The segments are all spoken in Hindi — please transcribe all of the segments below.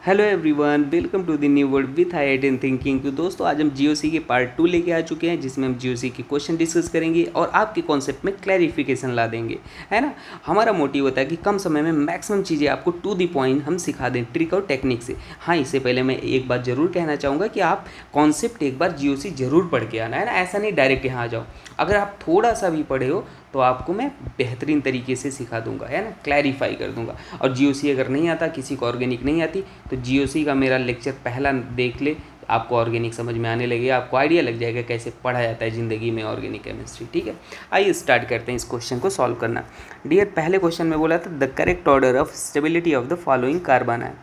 Hello everyone, welcome to the new world with height in thinking. तो दोस्तों, आज हम जीओसी के पार्ट 2 लेके आ चुके हैं, जिसमें हम जीओसी के क्वेश्चन डिस्कस करेंगे और आपके कॉन्सेप्ट में क्लैरिफिकेशन ला देंगे, है ना। हमारा मोटिव होता है कि कम समय में मैक्सिमम चीज़ें आपको टू द पॉइंट हम सिखा दें, ट्रिक और टेक्निक से। हाँ, इससे पहले मैं एक बात ज़रूर कहना चाहूँगा कि आप कॉन्सेप्ट एक बार जीओसी ज़रूर पढ़ के आना, है ना। ऐसा नहीं डायरेक्ट यहाँ आ जाओ। अगर आप थोड़ा सा भी पढ़े हो तो आपको मैं बेहतरीन तरीके से सिखा दूंगा, है ना, क्लैरिफाई कर दूंगा। और जीओसी अगर नहीं आता, किसी को ऑर्गेनिक नहीं आती, तो जीओसी का मेरा लेक्चर पहला देख ले, आपको ऑर्गेनिक समझ में आने लगेगा, आपको आइडिया लग जाएगा कैसे पढ़ा जाता है ज़िंदगी में ऑर्गेनिक केमिस्ट्री। ठीक है, आइए स्टार्ट करते हैं इस क्वेश्चन को सॉल्व करना। डियर, पहले क्वेश्चन में बोला था the correct order of stability of the following carbon ion.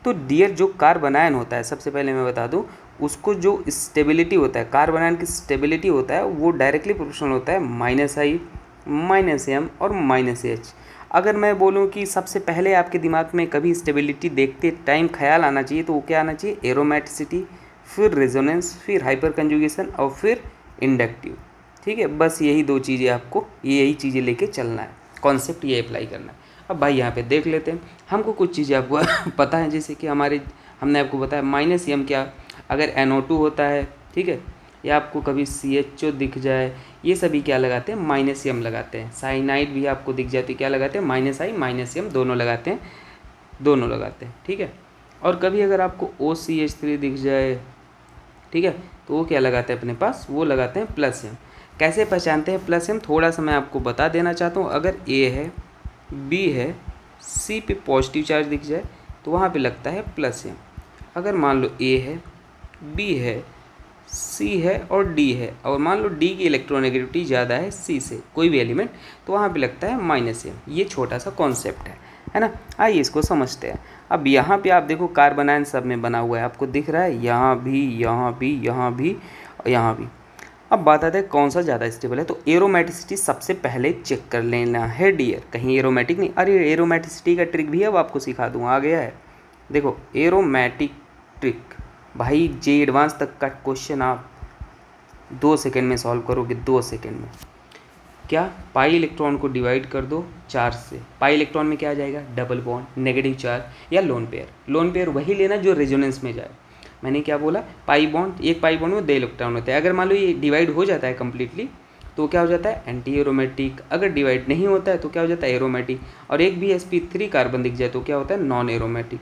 तो डियर, जो कार्बन आयन होता है, सबसे पहले मैं बता दूं, उसको जो स्टेबिलिटी होता है, कार्बन आयन की स्टेबिलिटी होता है, वो डायरेक्टली प्रोपोर्शनल होता है -I, -M और -H। अगर मैं बोलूं कि सबसे पहले आपके दिमाग में कभी स्टेबिलिटी देखते टाइम ख्याल आना चाहिए, तो वो क्या आना चाहिए? एरोमेटिसिटी, फिर रेजोनेंस, फिर हाइपर कंजुगेशन और फिर इंडक्टिव। ठीक है, बस यही दो चीज़ें, आपको यही चीज़ें लेके चलना है, कॉन्सेप्ट ये अप्लाई करना है। अब भाई यहाँ पे देख लेते हैं, हमको कुछ चीज़ें आपको पता है, जैसे कि हमने आपको बताया -M क्या, अगर NO2 होता है, ठीक है, या आपको कभी CHO दिख जाए, ये सभी क्या लगाते हैं? -M लगाते हैं। साइनाइड भी आपको दिख जाती, क्या लगाते हैं? -I -M दोनों लगाते हैं, ठीक है। और कभी अगर आपको OCH3 दिख जाए, ठीक है, तो वो क्या लगाते हैं अपने पास? वो लगाते हैं +M। कैसे पहचानते हैं +M? थोड़ा सा मैं आपको बता देना चाहता हूँ। अगर A है, B है, C पे पॉजिटिव चार्ज दिख जाए, तो वहाँ पे लगता है +M। अगर मान लो A है, B है, C है और D है, और मान लो D की इलेक्ट्रोनेगेटिविटी ज़्यादा है C से, कोई भी एलिमेंट, तो वहाँ पे लगता है -M। ये छोटा सा कॉन्सेप्ट है ना। आइए इसको समझते हैं। अब यहाँ पे आप देखो, कार्बन आयन सब में बना हुआ है, आपको दिख रहा है, यहाँ भी, यहाँ भी, यहाँ भी और यहाँ भी। अब बात आता है कौन सा ज़्यादा स्टेबल है, तो एरोमेटिसिटी सबसे पहले चेक कर लेना है डियर, कहीं एरोमेटिक नहीं। अरे एरोमेटिसिटी का ट्रिक भी अब आपको सिखा दूँ, आ गया है। देखो एरोमेटिक ट्रिक, भाई जे एडवांस तक का क्वेश्चन आप 2 सेकंड में सॉल्व करोगे, 2 सेकंड में। क्या? पाई इलेक्ट्रॉन को डिवाइड कर दो 4 से, पाई इलेक्ट्रॉन में क्या आ जाएगा? डबल बॉन्ड, नेगेटिव चार्ज या लोन पेयर। लोन पेयर वही लेना जो रेजोनेंस में जाए। मैंने क्या बोला? पाई बॉन्ड, एक पाई बॉन्ड में 2 इलेक्ट्रॉन होते हैं। अगर मान लो ये डिवाइड हो जाता है कम्प्लीटली, तो क्या हो जाता है? Anti aromatic. अगर डिवाइड नहीं होता है तो क्या हो जाता है? एरोमेटिक। और एक भी sp3 कार्बन दिख जाए तो क्या होता है? Non aromatic.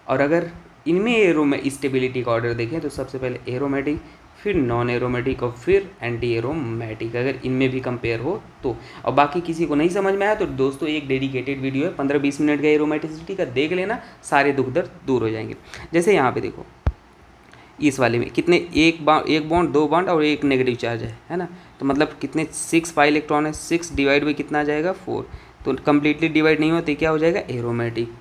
और अगर इनमें स्टेबिलिटी का ऑर्डर देखें तो सबसे पहले एरोमेटिक, फिर नॉन एरोमेटिक और फिर एंटी एरोमेटिक, अगर इनमें भी कंपेयर हो तो। और बाकी किसी को नहीं समझ में आया तो दोस्तों, एक डेडिकेटेड वीडियो है 15-20 मिनट का एरोमेटिसिटी का, देख लेना, सारे दुख दर्द दूर हो जाएंगे। जैसे यहाँ पे देखो, इस वाले में कितने? एक बॉन्ड, 2 बॉन्ड और एक नेगेटिव चार्ज है ना। तो मतलब कितने? 6 पाई इलेक्ट्रॉन है, 6 डिवाइड बाई कितना आ जाएगा? 4। तो कम्प्लीटली डिवाइड नहीं होते, क्या हो जाएगा? एरोमेटिक।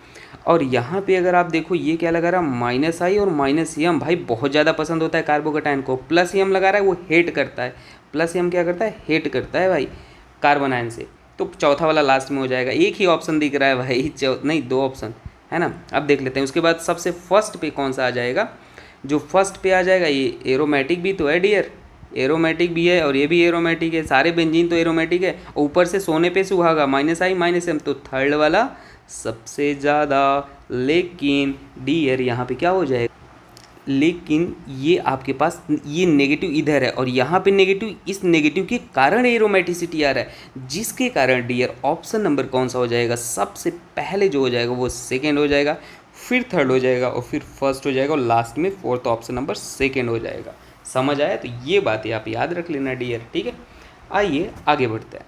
और यहाँ पे अगर आप देखो, ये क्या लगा रहा है? -I और -M। भाई बहुत ज़्यादा पसंद होता है कार्बोकेटाइन को, +M लगा रहा है, वो हेट करता है। +M क्या करता है? हेट करता है भाई कार्बन आयन से। तो चौथा वाला लास्ट में हो जाएगा। एक ही ऑप्शन दिख रहा है भाई, नहीं 2 ऑप्शन है ना। अब देख लेते हैं, उसके बाद सबसे फर्स्ट पे कौन सा आ जाएगा? जो फर्स्ट पे आ जाएगा, ये एरोमेटिक भी तो है डियर, एरोमेटिक भी है और ये भी एरोमेटिक है, सारे बेंजीन तो एरोमेटिक है। और ऊपर से सोने पे सुहागा, -I -M, तो थर्ड वाला सबसे ज़्यादा। लेकिन डियर यहाँ पे क्या हो जाएगा? लेकिन ये आपके पास ये नेगेटिव इधर है और यहाँ पे नेगेटिव, इस नेगेटिव के कारण एरोमेटिसिटी आ रहा है, जिसके कारण डियर ऑप्शन नंबर कौन सा हो जाएगा? सबसे पहले जो हो जाएगा वो सेकेंड हो जाएगा, फिर थर्ड हो जाएगा और फिर फर्स्ट हो जाएगा और लास्ट में फोर्थ ऑप्शन नंबर सेकेंड हो जाएगा। समझ आया? तो ये बातें आप याद रख लेना डियर, ठीक है। आइए आगे बढ़ते हैं।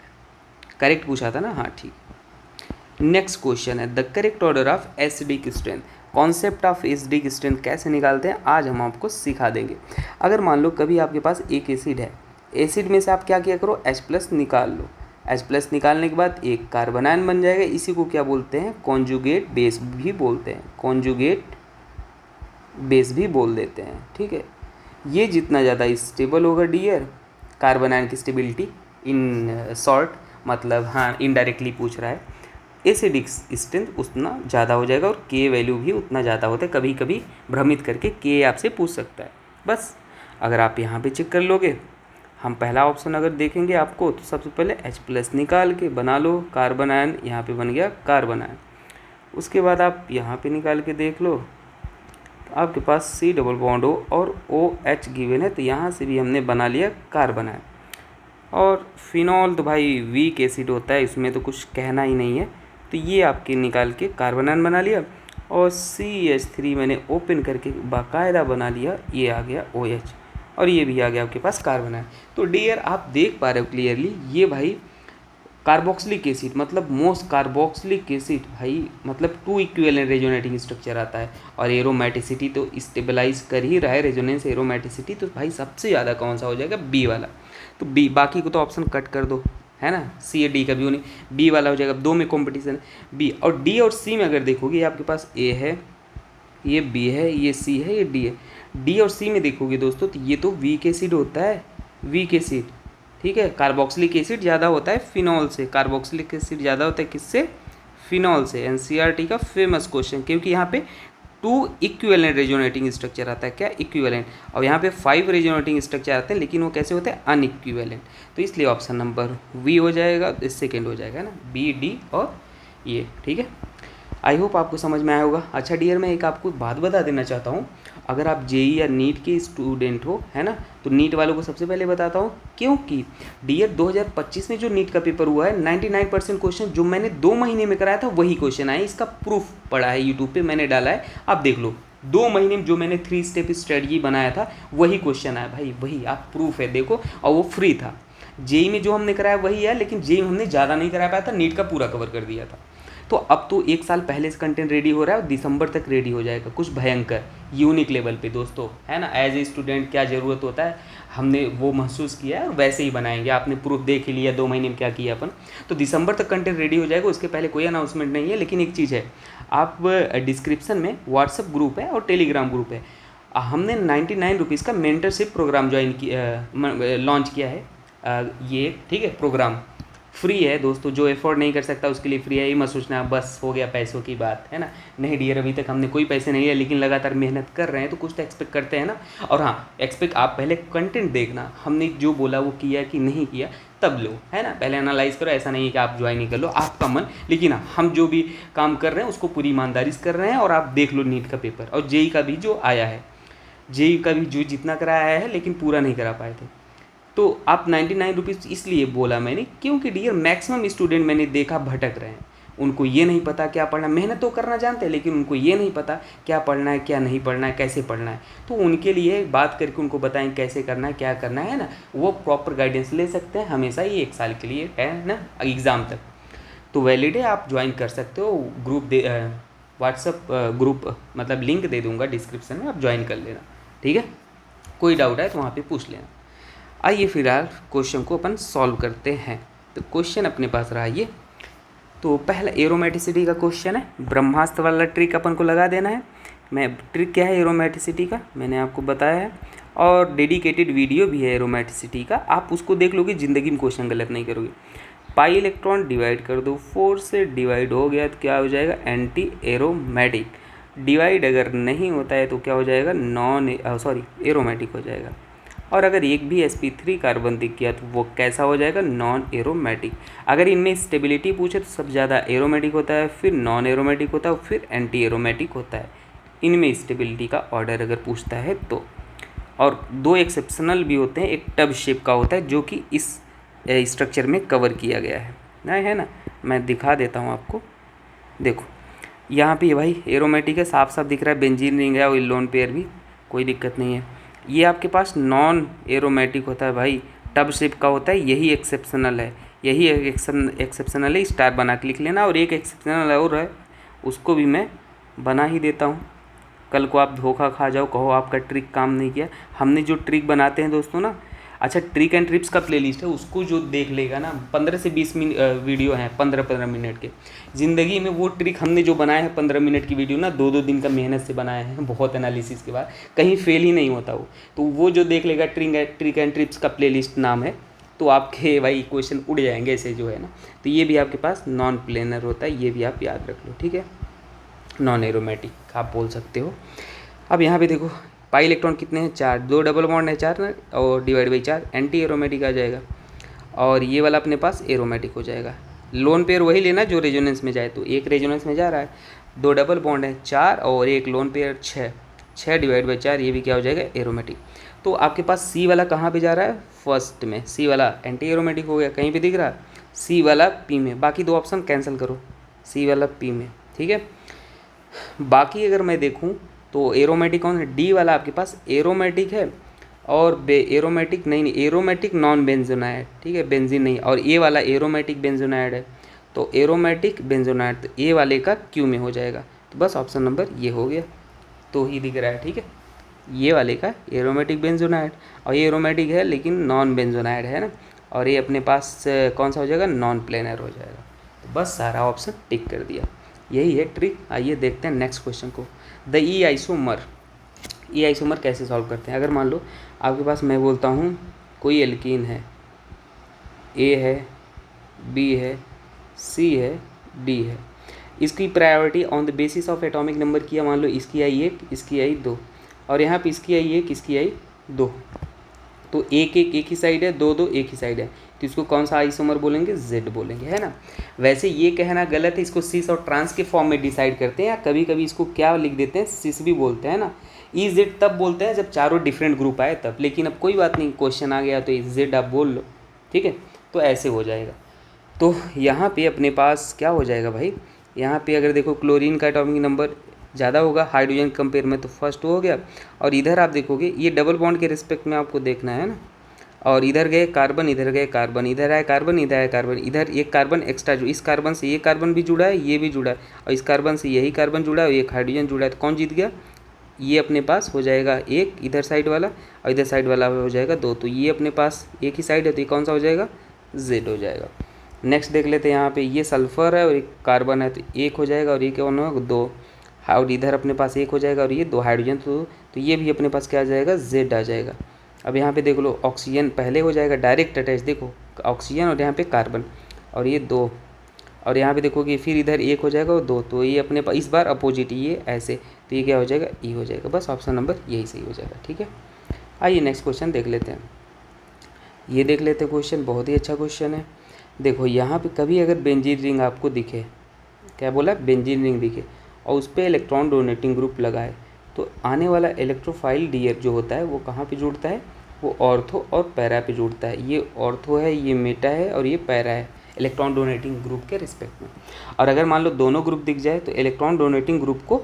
करेक्ट पूछा था ना? हाँ ठीक। नेक्स्ट क्वेश्चन है the correct order of acidic strength. Concept of acidic strength कैसे निकालते हैं आज हम आपको सिखा देंगे। अगर मान लो कभी आपके पास एक एसिड है, एसिड में से आप क्या किया करो? H+ निकाल लो। H+ निकालने के बाद एक कार्बन आयन बन जाएगा, इसी को क्या बोलते हैं? कॉन्जुगेट बेस भी बोलते हैं, कॉन्जुगेट बेस भी बोल देते हैं, ठीक है। ये जितना ज़्यादा स्टेबल होगा डियर, कार्बन आयन की स्टेबिलिटी, इन शॉर्ट मतलब, हाँ इनडायरेक्टली पूछ रहा है, एसिडिक स्ट्रेंथ उतना ज़्यादा हो जाएगा और के वैल्यू भी उतना ज़्यादा होता है। कभी कभी भ्रमित करके के आपसे पूछ सकता है। बस अगर आप यहाँ पे चेक कर लोगे, हम पहला ऑप्शन अगर देखेंगे आपको, तो सबसे पहले H+ निकाल के बना लो कार्बन आयन, यहाँ पे बन गया कार्बन आयन। उसके बाद आप यहाँ पे निकाल के देख लो, आपके पास सी डबल बॉन्ड ओ और ओ एच गिवन है, तो यहाँ से भी हमने बना लिया कार्बन है। और फिनॉल तो भाई वीक एसिड होता है, इसमें तो कुछ कहना ही नहीं है, तो ये आपके निकाल के कार्बन आयन बना लिया। और CH3 मैंने ओपन करके बाकायदा बना लिया, ये आ गया OH, और ये भी आ गया आपके पास कार्बन आयन। तो डियर आप देख पा रहे हो क्लियरली, ये भाई कार्बोक्सिलिक एसिड मतलब मोस्ट कार्बोक्सिलिक एसिड भाई, मतलब 2 इक्विवेलेंट रेजोनेटिंग स्ट्रक्चर आता है, और एरोमेटिसिटी तो स्टेबलाइज कर ही रहा है, रेजोनेंस एरोमेटिसिटी, तो भाई सबसे ज़्यादा कौन सा हो जाएगा, बी वाला। तो बी, बाकी को तो ऑप्शन कट कर दो, है ना, सी या डी का भी नहीं, बी वाला हो जाएगा। दो में कॉम्पिटिशन है बी और डी, और सी में अगर देखोगे ये आपके पास ए है, ये बी है, ये सी है, ये डी है। डी और सी में देखोगे दोस्तों तो ये तो वीक एसिड होता है, वीक एसिड, ठीक है। कार्बोक्सिलिक एसिड ज़्यादा होता है फिनॉल से, कार्बोक्सिलिक एसिड ज़्यादा होता है किससे, फिनॉल से। एनसीईआरटी का फेमस क्वेश्चन, क्योंकि यहाँ पे 2 इक्विवेलेंट रेजोनेटिंग स्ट्रक्चर आता है, क्या इक्विवेलेंट, और यहाँ पे 5 रेजोनेटिंग स्ट्रक्चर आते हैं, लेकिन वो कैसे होते हैं, अनइक्विवेलेंट। तो इसलिए ऑप्शन नंबर वी हो जाएगा, सेकेंड हो जाएगा ना, बी डी और ये, ठीक है। आई होप आपको समझ में आया होगा। अच्छा डियर, मैं एक आपको बात बता देना चाहता हूँ, अगर आप जेई या नीट के स्टूडेंट हो, है ना, तो नीट वालों को सबसे पहले बताता हूँ, क्योंकि डियर 2025 में जो नीट का पेपर हुआ है 99% क्वेश्चन जो मैंने 2 महीने में कराया था वही क्वेश्चन आए। इसका प्रूफ पड़ा है, यूट्यूब पे मैंने डाला है, आप देख लो। 2 महीने में जो मैंने 3 स्टेप स्ट्रेटजी बनाया था वही क्वेश्चन आया भाई, वही आप प्रूफ है देखो, और वो फ्री था। जेई में जो हमने कराया वही है, लेकिन जेई हमने ज़्यादा नहीं करा पाया था, नीट का पूरा कवर कर दिया था। तो अब तो 1 साल पहले से कंटेंट रेडी हो रहा है और दिसंबर तक रेडी हो जाएगा, कुछ भयंकर यूनिक लेवल पे दोस्तों, है ना। एज ए स्टूडेंट क्या ज़रूरत होता है, हमने वो महसूस किया है और वैसे ही बनाएंगे। आपने प्रूफ देख ही लिया 2 महीने में क्या किया अपन, तो दिसंबर तक कंटेंट रेडी हो जाएगा, उसके पहले कोई अनाउंसमेंट नहीं है। लेकिन एक चीज़ है, आप डिस्क्रिप्शन में व्हाट्सअप ग्रुप है और टेलीग्राम ग्रुप है, हमने 99 रुपीज़ का मेंटरशिप प्रोग्राम ज्वाइन किया, लॉन्च किया है, ये ठीक है, प्रोग्राम फ्री है दोस्तों। जो एफोर्ड नहीं कर सकता उसके लिए फ्री है, ये मत सोचना बस हो गया पैसों की बात, है ना। नहीं डियर, अभी तक हमने कोई पैसे नहीं लिए, लेकिन लगातार मेहनत कर रहे हैं, तो कुछ तो एक्सपेक्ट करते हैं ना। और हाँ, एक्सपेक्ट आप पहले कंटेंट देखना, हमने जो बोला वो किया कि नहीं किया तब लो, है ना। पहले एनालाइज करो, ऐसा नहीं है कि आप ज्वाइन नहीं कर लो, आपका मन। लेकिन हाँ, हम जो भी काम कर रहे हैं उसको पूरी ईमानदारी से कर रहे हैं। और आप देख लो नीट का पेपर और जेई का भी जो आया है, जेई का भी जो जितना कराया है, लेकिन पूरा नहीं करा पाए थे। तो आप 99 रुपीज़ इसलिए बोला मैंने, क्योंकि डियर मैक्सिमम स्टूडेंट मैंने देखा भटक रहे हैं, उनको ये नहीं पता क्या पढ़ना है। मेहनत तो करना जानते हैं, लेकिन उनको ये नहीं पता क्या पढ़ना है, क्या नहीं पढ़ना है, कैसे पढ़ना है। तो उनके लिए बात करके उनको बताएं कैसे करना है, क्या करना है ना, वो प्रॉपर गाइडेंस ले सकते हैं हमेशा, ये 1 साल के लिए है ना, एग्ज़ाम तक। तो वैलिड है, आप ज्वाइन कर सकते हो। ग्रुप दे, व्हाट्सअप ग्रुप मतलब लिंक दे दूँगा डिस्क्रिप्शन में, आप ज्वाइन कर लेना, ठीक है। कोई डाउट है तो वहाँ पर पूछ लेना। आइए फिलहाल क्वेश्चन को अपन सॉल्व करते हैं। तो क्वेश्चन अपने पास रहा ये, तो पहला एरोमेटिसिटी का क्वेश्चन है, ब्रह्मास्त्र वाला ट्रिक अपन को लगा देना है। मैं ट्रिक क्या है एरोमेटिसिटी का मैंने आपको बताया है, और डेडिकेटेड वीडियो भी है एरोमेटिसिटी का, आप उसको देख लोगे, ज़िंदगी में क्वेश्चन गलत नहीं करोगे। पाई इलेक्ट्रॉन डिवाइड कर दो, 4 से डिवाइड हो गया तो क्या हो जाएगा, एंटी एरोमेटिक। डिवाइड अगर नहीं होता है तो क्या हो जाएगा, एरोमेटिक हो जाएगा। और अगर एक भी sp3 कार्बन दिख गया तो वो कैसा हो जाएगा, नॉन एरोमेटिक। अगर इनमें स्टेबिलिटी पूछे तो सबसे ज़्यादा एरोमेटिक होता है, फिर नॉन एरोमेटिक होता है, फिर एंटी एरोमेटिक होता है। इनमें स्टेबिलिटी का ऑर्डर अगर पूछता है तो। और 2 एक्सेप्शनल भी होते हैं, एक टब शेप का होता है जो कि इस स्ट्रक्चर में कवर किया गया है ना। मैं दिखा देता हूँ आपको, देखो यहाँ पे भाई एरोमेटिक है, साफ साफ दिख रहा है, बेंजीन रिंग है और लोन पेयर भी, कोई दिक्कत नहीं है। ये आपके पास नॉन एरोमेटिक होता है भाई, टब शेप का होता है, यही एक्सेप्शनल है, यही एक्सेप्शनल है, स्टार बना के लिख लेना। और एक एक्सेप्शनल और है, उसको भी मैं बना ही देता हूँ, कल को आप धोखा खा जाओ, कहो आपका ट्रिक काम नहीं किया। हमने जो ट्रिक बनाते हैं दोस्तों ना, अच्छा ट्रिक एंड ट्रिप्स का प्लेलिस्ट है, उसको जो देख लेगा ना, 15 से 20 वीडियो हैं 15-15 मिनट के। ज़िंदगी में वो ट्रिक हमने जो बनाया है 15 मिनट की वीडियो ना, 2-2 दिन का मेहनत से बनाया है, बहुत एनालिसिस के बाद, कहीं फेल ही नहीं होता वो। तो वो जो देख लेगा, ट्रिक एंड ट्रिप्स का प्लेलिस्ट नाम है, तो आपके भाई क्वेश्चन उड़ जाएंगे ऐसे जो है ना। तो ये भी आपके पास नॉन प्लेनर होता है, ये भी आप याद रख लो, ठीक है। नॉन एरोमेटिक आप बोल सकते हो। अब यहाँ पे देखो पाई इलेक्ट्रॉन कितने हैं, 4, 2 डबल बॉन्ड है 4 ना, और डिवाइड बाई 4 एंटी एरोमेटिक आ जाएगा। और ये वाला अपने पास एरोमेटिक हो जाएगा। लोन पेयर वही लेना जो रेजोनेंस में जाए, तो एक रेजोनेंस में जा रहा है, 2 डबल बॉन्ड है 4 और एक लोन पेयर 6, 6 डिवाइड बाई 4, ये भी क्या हो जाएगा, एरोमेटिक। तो आपके पास सी वाला कहाँ पे जा रहा है, फर्स्ट में, सी वाला एंटी एरोमेटिक हो गया, कहीं पे दिख रहा है, सी वाला पी में, बाकी दो ऑप्शन कैंसिल करो, सी वाला पी में, ठीक है। बाकी अगर मैं देखूँ तो एरोमेटिक कौन है, डी वाला आपके पास एरोमेटिक है, और एरोमेटिक नहीं, एरोमेटिक नॉन बेंजोनाइड, ठीक है, बेंजीन नहीं, और ए वाला एरोमेटिक बेंजोनाइड है, तो एरोमेटिक बेंजोनाइड, तो ए वाले का क्यू में हो जाएगा। तो बस ऑप्शन नंबर ये हो गया, तो ही दिख रहा है, ठीक है, ये वाले का एरोमेटिक बेंजोनाइड, और ये एरोमेटिक है लेकिन नॉन बेंजोनाइड है ना, और ये अपने पास कौन सा हो जाएगा, नॉन प्लेनर हो जाएगा। तो बस सारा ऑप्शन टिक कर दिया, यही है ट्रिक। आइए देखते हैं नेक्स्ट क्वेश्चन को। द ई आइसोमर कैसे सॉल्व करते हैं। अगर मान लो आपके पास, मैं बोलता हूँ कोई एल्कीन है, ए है, बी है, सी है, डी है, इसकी priority on the basis of atomic number किया, मान लो इसकी आई 1, इसकी आई 2, और यहाँ पे इसकी आई 1, इसकी आई 2, तो एक ही साइड है, दो एक ही साइड है, तो इसको कौन सा आइसोमर बोलेंगे, जेड बोलेंगे, है ना। वैसे ये कहना गलत है, इसको सिस और ट्रांस के फॉर्म में डिसाइड करते हैं, या कभी कभी इसको क्या लिख देते हैं, सिस भी बोलते हैं ना। ई जेड तब बोलते हैं जब चारों डिफरेंट ग्रुप आए तब, लेकिन अब कोई बात नहीं, क्वेश्चन आ गया तो ई जेड आप बोल लो, ठीक है, तो ऐसे हो जाएगा। तो यहाँ पे अपने पास क्या हो जाएगा भाई, यहाँ पे अगर देखो क्लोरीन का एटॉमिक नंबर ज़्यादा होगा हाइड्रोजन कंपेयर में, तो फर्स्ट हो गया, और इधर आप देखोगे ये डबल बॉन्ड के रिस्पेक्ट में आपको देखना है ना, और इधर गए कार्बन, इधर गए कार्बन, इधर आए कार्बन, इधर आए कार्बन, इधर एक कार्बन एक्स्ट्रा, जो इस कार्बन से ये कार्बन भी जुड़ा है, ये भी जुड़ा है, और इस कार्बन से यही कार्बन जुड़ा है, और एक हाइड्रोजन जुड़ा है, तो कौन जीत गया, ये अपने पास हो जाएगा एक इधर साइड वाला, और इधर साइड वाला हो जाएगा 2, तो ये अपने पास एक ही साइड है, तो ये कौन सा हो जाएगा, जेड हो जाएगा। नेक्स्ट देख लेते हैं, यहाँ पे ये सल्फ़र है और एक कार्बन है, तो एक हो जाएगा, और ये क्या होगा, 2, और इधर अपने पास एक हो जाएगा, और ये 2 हाइड्रोजन, तो ये भी अपने पास क्या आ जाएगा, जेड आ जाएगा। अब यहाँ पे देख लो ऑक्सीजन पहले हो जाएगा डायरेक्ट अटैच, देखो ऑक्सीजन और यहाँ पे कार्बन, और ये 2, और यहाँ पे देखोगे फिर इधर एक हो जाएगा और 2, तो ये अपने पास इस बार अपोजिट, ये ऐसे, तो ये क्या हो जाएगा, ई हो जाएगा। बस ऑप्शन नंबर यही सही हो जाएगा, ठीक है। आइए नेक्स्ट क्वेश्चन देख लेते हैं। ये देख लेते हैं क्वेश्चन, बहुत ही अच्छा क्वेश्चन है। देखो यहाँ पे कभी अगर बेंजीन रिंग आपको दिखे, क्या बोला, बेंजीन रिंग दिखे, और उस पर इलेक्ट्रॉन डोनेटिंग ग्रुप लगाए, तो आने वाला इलेक्ट्रोफाइल डियर जो होता है वो कहाँ पे जुड़ता है, वो ऑर्थो और पैरा पे जुड़ता है। ये ऑर्थो है, ये मेटा है, और ये पैरा है, इलेक्ट्रॉन डोनेटिंग ग्रुप के रिस्पेक्ट में। और अगर मान लो दोनों ग्रुप दिख जाए तो इलेक्ट्रॉन डोनेटिंग ग्रुप को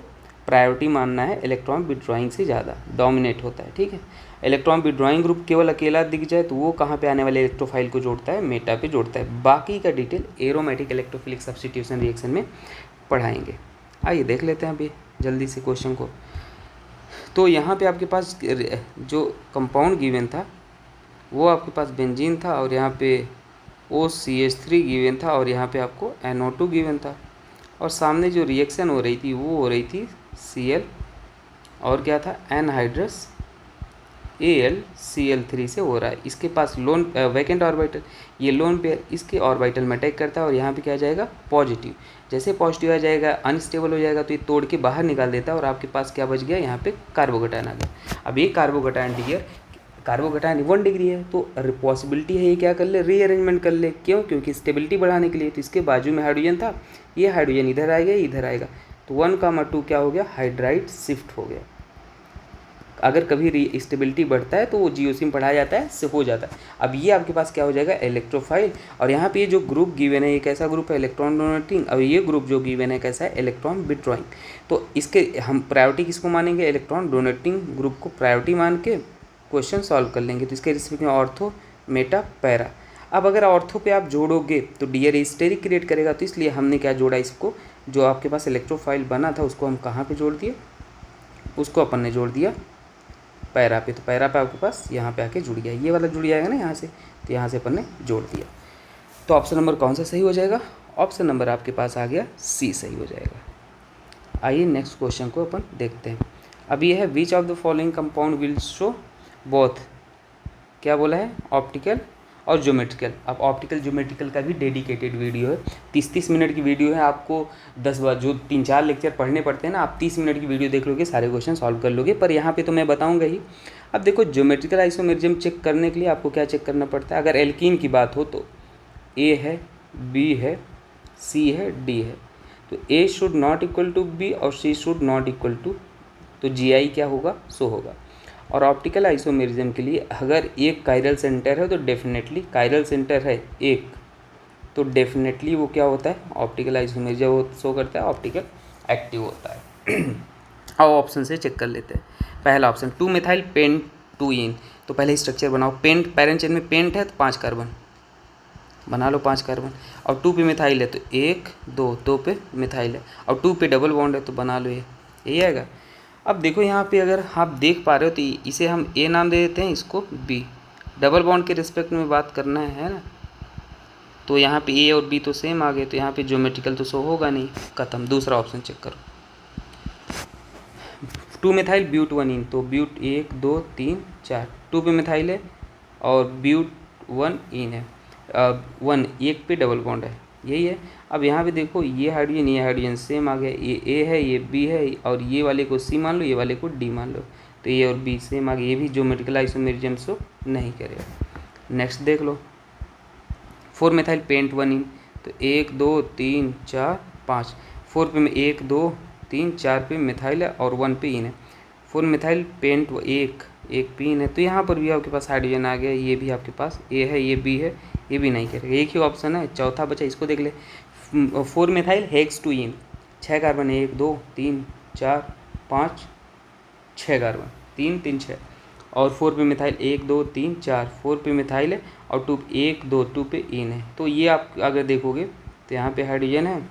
प्रायोरिटी मानना है, इलेक्ट्रॉन विड्रॉइंग से ज़्यादा डोमिनेट होता है, ठीक है। इलेक्ट्रॉन विड्रॉइंग ग्रुप केवल अकेला दिख जाए तो वो कहाँ पे आने वाले इलेक्ट्रोफाइल को जोड़ता है, मेटा पे जोड़ता है। बाकी का detail aromatic electrophilic substitution reaction में पढ़ाएंगे। आइए देख लेते हैं अभी जल्दी से क्वेश्चन को। तो यहाँ पे आपके पास जो कंपाउंड गिवन था वो आपके पास बेंजीन था, और यहाँ पे OCH3 गिवन था, और यहाँ पे आपको NO2 गिवन था, और सामने जो रिएक्शन हो रही थी वो हो रही थी Cl और क्या था, एनहाइड्रस AlCl3 से हो रहा है। इसके पास लोन वैकेंट ऑर्बिटल, ये लोन पेयर इसके ऑर्बिटल में अटैक करता है, और यहाँ पे क्या आ जाएगा, पॉजिटिव। जैसे पॉजिटिव आ जाएगा, अनस्टेबल हो जाएगा, तो ये तोड़ के बाहर निकाल देता है, और आपके पास क्या बच गया, यहाँ पे कार्बोकटायन आ गया। अब ये कार्बोकटायन डियर, कार्बोकटायन 1 डिग्री है, तो पॉसिबिलिटी है ये क्या कर ले, रीअरेंजमेंट कर ले। क्यों, क्योंकि स्टेबिलिटी बढ़ाने के लिए। तो इसके बाजू में हाइड्रोजन था, ये हाइड्रोजन इधर आएगा, इधर आएगा, तो 1, 2 क्या हो गया, हाइड्राइड शिफ्ट हो गया। अगर कभी स्टेबिलिटी बढ़ता है तो वो जीओसी में पढ़ाया जाता है, से हो जाता है। अब ये आपके पास क्या हो जाएगा, इलेक्ट्रोफाइल, और यहाँ पे ये जो ग्रुप गिवन है ये कैसा ग्रुप है, इलेक्ट्रॉन डोनेटिंग, और ये ग्रुप जो गिवन है कैसा है, इलेक्ट्रॉन विड्रॉइंग। तो इसके हम प्रायोरिटी किसको मानेंगे, इलेक्ट्रॉन डोनेटिंग ग्रुप को प्रायोरिटी मान के क्वेश्चन सॉल्व कर लेंगे। तो इसके रिस्पेक्ट में ऑर्थो, मेटा, पैरा। अब अगर ऑर्थो पे आप जोड़ोगे तो डियर स्टेरिक क्रिएट करेगा, तो इसलिए हमने क्या जोड़ा, इसको जो आपके पास इलेक्ट्रोफाइल बना था उसको हम कहाँ पे जोड़ दिए, उसको अपन ने जोड़ दिया पैरा पे। तो पैरा पे आपके पास यहाँ पे आके जुड़ गया, ये वाला जुड़ जाएगा ना यहाँ से, तो यहाँ से अपन ने जोड़ दिया। तो ऑप्शन नंबर कौन सा सही हो जाएगा, ऑप्शन नंबर आपके पास आ गया सी सही हो जाएगा। आइए नेक्स्ट क्वेश्चन को अपन देखते हैं। अब ये है विच of the following compound will show both, क्या बोला है, ऑप्टिकल और ज्योमेट्रिकल। अब ऑप्टिकल ज्योमेट्रिकल का भी डेडिकेटेड वीडियो है, 30-30 मिनट की वीडियो है। आपको 10 बार जो 3-4 लेक्चर पढ़ने पड़ते हैं ना, आप 30 मिनट की वीडियो देख लोगे, सारे क्वेश्चन सॉल्व कर लोगे। पर यहाँ पे तो मैं बताऊँगा ही। अब देखो ज्योमेट्रिकल आइसोमेरिज्म चेक करने के लिए आपको क्या चेक करना पड़ता है, अगर एल्कीन की बात हो तो ए है, बी है, सी है, डी है, तो A should not equal to B और C should not equal to, तो तो GI क्या होगा, शो होगा। और ऑप्टिकल आइसोमेरिज्म के लिए अगर एक कायरल सेंटर है तो डेफिनेटली कायरल सेंटर है एक, तो डेफिनेटली वो क्या होता है, ऑप्टिकल आइसोमेरिज्म वो शो करता है, ऑप्टिकल एक्टिव होता है। अब ऑप्शन से चेक कर लेते हैं। पहला ऑप्शन 2 मिथाइल पेंट 2 इन, तो पहले स्ट्रक्चर बनाओ। पेंट पैरेंट चेन में पेंट है तो 5 कार्बन बना लो, 5 कार्बन। और 2 पे मिथाइल है तो 1 2 पे मिथाइल है, और 2 पे डबल बॉन्ड है तो बना लो ये, यही आएगा। अब देखो यहाँ पे अगर आप देख पा रहे हो तो इसे हम ए नाम दे देते हैं, इसको बी। डबल बॉन्ड के रिस्पेक्ट में बात करना है ना, तो यहाँ पे ए और बी तो सेम आ गए, तो यहाँ पे ज्योमेट्रिकल तो शो होगा नहीं, खत्म। दूसरा ऑप्शन चेक करो, 2 मिथाइल ब्यूट 1 इन, तो ब्यूट 1 2 3 4, 2 पे मिथाइल है और ब्यूट 1 इन है, 1 एक पे डबल बॉन्ड है, यही है। अब यहाँ पे देखो ये हाइड्रोजन सेम आ गया, ये ए है ये बी है, और ये वाले को सी मान लो, ये वाले को डी मान लो, तो ए और बी सेम आ गया, ये भी ज्योमेट्रिकल आइसोमेरिज्म शो नहीं करेगा। नेक्स्ट देख लो, 4 मिथाइल पेंट 1 इन, तो 1 2 3 4 5, 4 पे 1 2 3 4 पे मिथाइल है और 1 पे इन है। 4 मिथाइल पेंट एक पे इन है, तो यहाँ पर भी आपके पास हाइड्रोजन आ गया, ये भी आपके पास ए है ये बी है, ये भी नहीं करेगा, एक ही ऑप्शन है। चौथा बचा, इसको देख ले, 4 मिथाइल हेक्स 2 इन, 6 कार्बन, 1 2 3 4 5 6 कार्बन, 3 3 6, और 4 पे मिथाइल 1 2 3 4, 4 पे मिथाइल है और 2 पे इन है। तो ये आप अगर देखोगे तो यहाँ पे हाइड्रोजन है,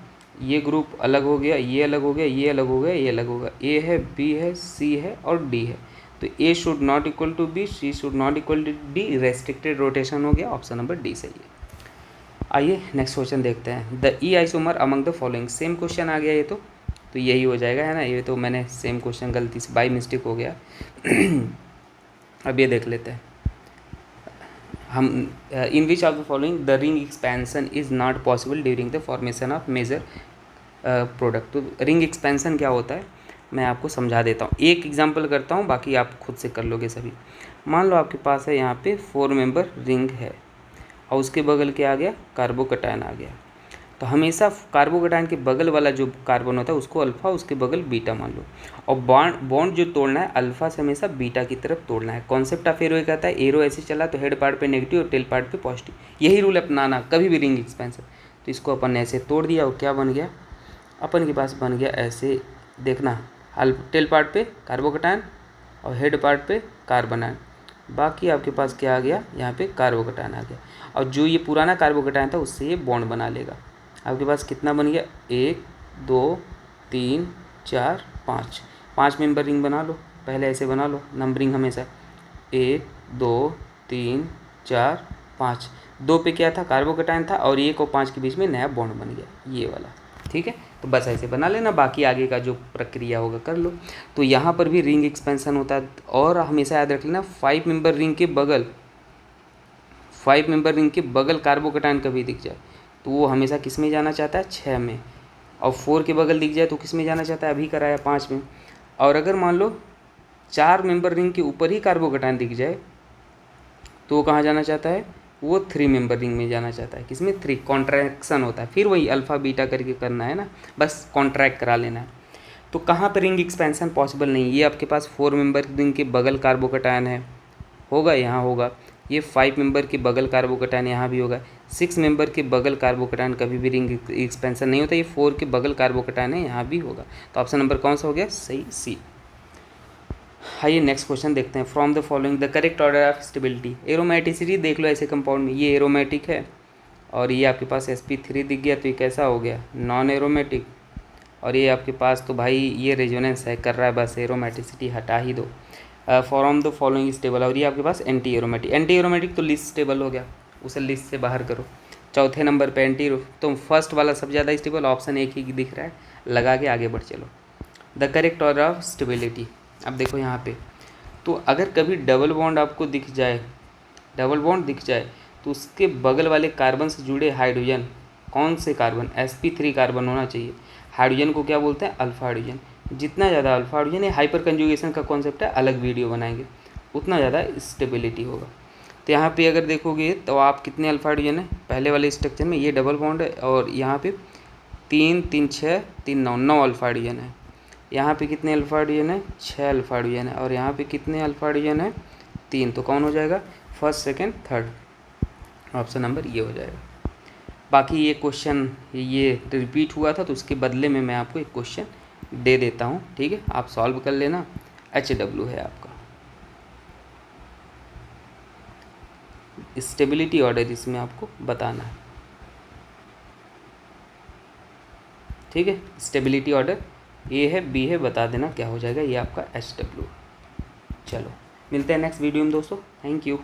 ये ग्रुप अलग हो गया, ये अलग हो गया, ये अलग हो गया, ये अलग होगा, ए है बी है सी है और डी है, तो A should not equal to B, C should not equal to D, restricted rotation हो गया, ऑप्शन नंबर डी सही है। आइए नेक्स्ट क्वेश्चन देखते हैं, the E isomer among the following, same question आ गया ये तो यही हो जाएगा, है ना। ये तो मैंने सेम क्वेश्चन गलती से बाई मिस्टेक हो गया। अब ये देख लेते हैं हम, in which of the following the ring expansion is not possible during the formation of major product. तो रिंग एक्सपेंशन क्या होता है मैं आपको समझा देता हूँ, एक एग्जांपल करता हूँ, बाकी आप खुद से कर लोगे सभी। मान लो आपके पास है यहाँ पे 4 मेंबर रिंग है और उसके बगल के आ गया कार्बोकटायन आ गया, तो हमेशा कार्बोकटायन के बगल वाला जो कार्बन होता है उसको अल्फ़ा, उसके बगल बीटा मान लो, और बॉन्ड जो तोड़ना है अल्फ़ा से हमेशा बीटा की तरफ तोड़ना है। कॉन्सेप्ट ऑफ एरो कहता है एरो ऐसे चला तो हेड पार्ट पे नेगेटिव और टेल पार्ट पे पॉजिटिव, यही रूल अपनाना कभी भी रिंग एक्सपेंशन। तो इसको अपन ऐसे तोड़ दिया और क्या बन गया, अपन के पास बन गया ऐसे, देखना टेल पार्ट पे कार्बोकटायन और हेड पार्ट पे कार्बोनायन, बाकी आपके पास क्या आ गया यहाँ पे कार्बोकटायन आ गया, और जो ये पुराना कार्बोकटायन था उससे ये बॉन्ड बना लेगा। आपके पास कितना बन गया, 1 2 3 4 5, 5 मेंबर रिंग बना लो, पहले ऐसे बना लो नंबरिंग हमेशा, 1 2 3 4 5, 2 पे क्या था कार्बोकटायन था और 1 और 5 के बीच में नया बॉन्ड बन गया ये वाला, ठीक है। तो बस ऐसे बना लेना, बाकी आगे का जो प्रक्रिया होगा कर लो। तो यहाँ पर भी रिंग एक्सपेंशन होता है, और हमेशा याद रख लेना 5 मेंबर रिंग के बगल कार्बोकटायन कभी दिख जाए तो वो हमेशा किस में जाना चाहता है, 6 में, और 4 के बगल दिख जाए तो किस में जाना चाहता है, अभी कराया 5 में। और अगर मान लो 4 मेंबर रिंग के ऊपर ही कार्बोकटायन दिख जाए तो वो कहाँ जाना चाहता है, वो 3 मेंबर रिंग में जाना चाहता है, किसमें 3, कॉन्ट्रैक्शन होता है, फिर वही अल्फ़ा बीटा करके करना है ना, बस कॉन्ट्रैक्ट करा लेना है। तो कहाँ पर रिंग एक्सपेंशन पॉसिबल नहीं, ये आपके पास 4 मेंबर रिंग के बगल कार्बोकटायन है, होगा यहाँ होगा, ये 5 मेंबर के बगल कार्बोकटायन यहाँ भी होगा, 6 मेंबर के बगल कार्बोकटायन कभी भी रिंग एक्सपेंशन नहीं होता, ये 4 के बगल कार्बोकटायन है यहाँ भी होगा। तो ऑप्शन नंबर कौन सा हो गया, सही सी। आइए नेक्स्ट क्वेश्चन देखते हैं, from the following the correct order of stability. Aromaticity देख लो ऐसे कंपाउंड में, ये एरोमेटिक है और ये आपके पास sp3 दिख गया तो ये कैसा हो गया, नॉन एरोमेटिक, और ये आपके पास तो भाई ये रेजोनेंस है कर रहा है, बस एरोमेटिसिटी हटा ही दो। फ्रॉम द फॉलोइंग स्टेबल, और ये आपके पास एंटी एरोमेटिक तो लिस्ट स्टेबल हो गया, उसे लिस्ट से बाहर करो। चौथे नंबर पे एंटी, तो फर्स्ट वाला सबसे ज़्यादा स्टेबल, ऑप्शन एक ही दिख रहा है, लगा के आगे बढ़ चलो। The correct order of stability, अब देखो यहाँ पे, तो अगर कभी डबल बॉन्ड आपको दिख जाए, तो उसके बगल वाले कार्बन से जुड़े हाइड्रोजन, कौन से कार्बन, sp3 कार्बन होना चाहिए। हाइड्रोजन को क्या बोलते हैं, अल्फा हाइड्रोजन। जितना ज़्यादा अल्फा हाइड्रोजन, ये हाइपर कंजुगेशन का कॉन्सेप्ट है, अलग वीडियो बनाएंगे, उतना ज़्यादा स्टेबिलिटी होगा। तो यहाँ पे अगर देखोगे तो आप कितने अल्फा हाइड्रोजन है पहले वाले स्ट्रक्चर में, ये डबल बॉन्ड है, और यहाँ पे 3 3 6 3 9 अल्फा हाइड्रोजन है। यहाँ पे कितने अल्फा हाइड्रोजन है, 6 अल्फा हाइड्रोजन है, और यहाँ पे कितने अल्फा हाइड्रोजन है, 3। तो कौन हो जाएगा, first second third, option number ये हो जाएगा। बाकी ये क्वेश्चन ये रिपीट हुआ था तो उसके बदले में मैं आपको एक क्वेश्चन दे देता हूँ, ठीक है, आप सॉल्व कर लेना। HW है आपका, स्टेबिलिटी ऑर्डर इसमें आपको बताना है, ठीक है। स्टेबिलिटी ऑर्डर A है, B है, बता देना क्या हो जाएगा, ये आपका HW। चलो मिलते हैं नेक्स्ट वीडियो में दोस्तों, थैंक यू।